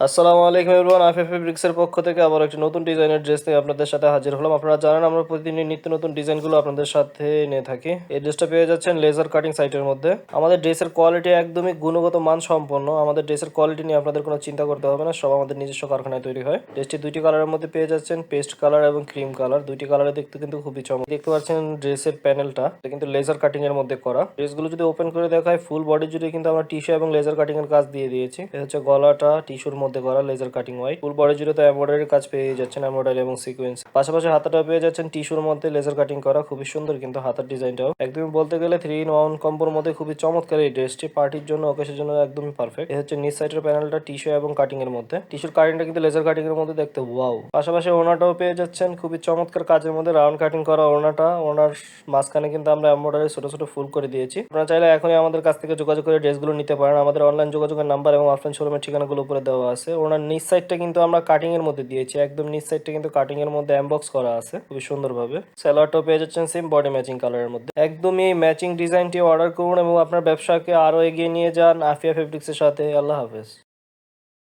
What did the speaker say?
আসসালামু আলাইকুম এভরিওয়ান, আফিয়া ফেব্রিক্সের পক্ষ থেকে আবার একটি নতুন ডিজাইনের ড্রেস নিয়ে আপনাদের সাথে হাজির হলাম। আপনারা জানেন আমরা প্রতিদিনই নিত্য নতুন ডিজাইনগুলো আপনাদের সাথে নিয়ে থাকি। এই ড্রেসটা পেয়ে যাচ্ছেন লেজার কাটিং সাইটের মধ্যে। আমাদের ড্রেসের কোয়ালিটি একদমই গুণগত মান সম্পন্ন। আমাদের ড্রেসের কোয়ালিটি নিয়ে আপনাদের কোনো চিন্তা করতে হবে না, সব আমাদের নিজস্ব কারখানায় তৈরি হয়। ড্রেসটি দুইটি কালারের মধ্যে পেয়ে যাচ্ছেন, পেস্ট কালার এবং ক্রিম কালার। দুইটি কালারে দেখতে কিন্তু খুবই চমৎকার। দেখতে পাচ্ছেন ড্রেসের প্যানেলটা কিন্তু লেজার কাটিং এর মধ্যে করা। ড্রেসগুলো যদি ওপেন করে দেখায়, ফুল বডি জুড়ে কিন্তু আমরা টিস্যু এবং লেজার কাটিং এর কাজ দিয়ে দিয়েছি। এটা হচ্ছে গলাটা টিস্যুর মধ্যে করা লেজার কাটিং ওয়াই। ফুল বডি জুড়ে তো এমব্রয়ডারির কাজ পেয়ে যাচ্ছেন, এমব্রয়ডারি এবং সিকোয়েন্স। পাশাপাশি হাতাটা পেয়ে যাচ্ছেন টিস্যুর মধ্যে লেজার কাটিং করা, খুবই সুন্দর কিন্তু হাতার ডিজাইনটাও। একদমই বলতে গেলে 3-in-1 কম্বোর মধ্যে খুবই চমৎকার এই ড্রেসটি। পার্টির জন্য, অকেশনের জন্য একদমই পারফেক্ট। এই হচ্ছে নিচ সাইডের প্যানেলটা টিস্যু এবং কাটিং এর মধ্যে। টিস্যুর কাটিংটা কিন্তু লেজার কাটিং এর মধ্যে দেখতে ওয়াও। পাশাপাশি ওড়নাটাও পেয়ে যাচ্ছেন খুবই চমৎকার কাজের মধ্যে, রাউন্ড কাটিং করা ওড়নাটা। ওড়নার মাঝখানে কিন্তু আমরা এমব্রয়ডারি ছোট ছোট ফুল করে দিয়েছি। আপনারা চাইলে এখনই আমাদের কাছ থেকে যোগাযোগ করে ড্রেসগুলো নিতে পারেন। আমাদের অনলাইন যোগাযোগের নাম্বার এবং অফলাইন শোরুমের ঠিকানাগুলো উপরে দেওয়া আছে। ওনার নিচ সাইডটা কিন্তু আমরা কাটিং এর মধ্যে দিয়েছি, একদম নিচ সাইডটা কিন্তু কাটিং এর মধ্যে এমবক্স করা আছে খুবই সুন্দরভাবে। সালোয়ারটাও পেয়ে যাচ্ছেন সেম বডি ম্যাচিং কালারের মধ্যে। একদমই এই ম্যাচিং ডিজাইনটি অর্ডার করুন এবং আপনার ব্যবসাকে আরো এগিয়ে নিয়ে যান আফিয়া ফেব্রিক্সের সাথে। আল্লাহ হাফেজ।